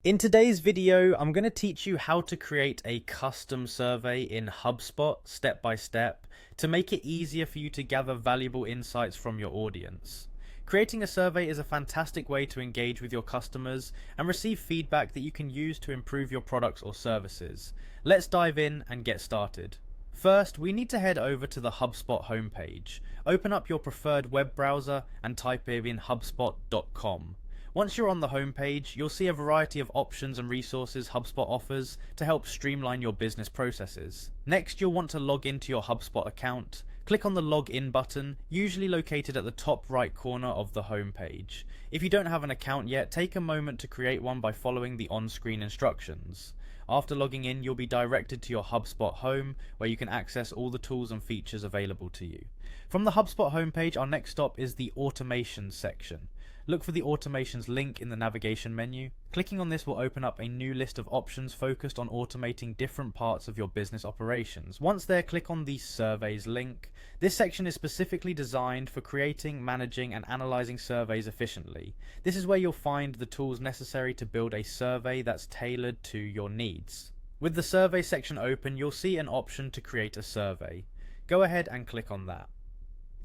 In today's video, I'm going to teach you how to create a custom survey in HubSpot step by step to make it easier for you to gather valuable insights from your audience. Creating a survey is a fantastic way to engage with your customers and receive feedback that you can use to improve your products or services. Let's dive in and get started. First, we need to head over to the HubSpot homepage. Open up your preferred web browser and type in hubspot.com. Once you're on the homepage, you'll see a variety of options and resources HubSpot offers to help streamline your business processes. Next, you'll want to log into your HubSpot account. Click on the Login button, usually located at the top right corner of the homepage. If you don't have an account yet, take a moment to create one by following the on-screen instructions. After logging in, you'll be directed to your HubSpot home, where you can access all the tools and features available to you. From the HubSpot homepage, our next stop is the Automations section. Look for the Automations link in the navigation menu. Clicking on this will open up a new list of options focused on automating different parts of your business operations. Once there, click on the Surveys link. This section is specifically designed for creating, managing, and analyzing surveys efficiently. This is where you'll find the tools necessary to build a survey that's tailored to your needs. With the Survey section open, you'll see an option to create a survey. Go ahead and click on that.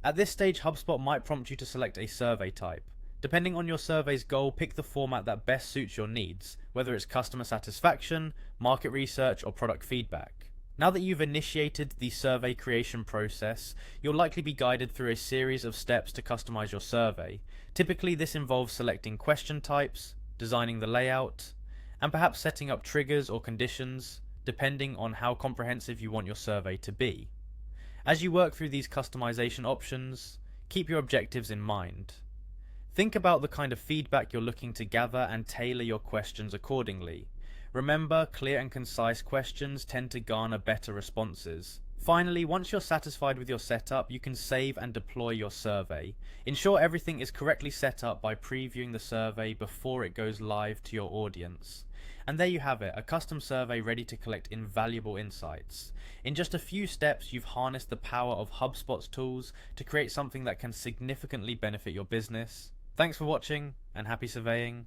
At this stage, HubSpot might prompt you to select a survey type. Depending on your survey's goal, pick the format that best suits your needs, whether it's customer satisfaction, market research, or product feedback. Now that you've initiated the survey creation process, you'll likely be guided through a series of steps to customize your survey. Typically, this involves selecting question types, designing the layout, and perhaps setting up triggers or conditions, depending on how comprehensive you want your survey to be. As you work through these customization options, keep your objectives in mind. Think about the kind of feedback you're looking to gather and tailor your questions accordingly. Remember, clear and concise questions tend to garner better responses. Finally, once you're satisfied with your setup, you can save and deploy your survey. Ensure everything is correctly set up by previewing the survey before it goes live to your audience. And there you have it, a custom survey ready to collect invaluable insights. In just a few steps, you've harnessed the power of HubSpot's tools to create something that can significantly benefit your business. Thanks for watching, and happy surveying.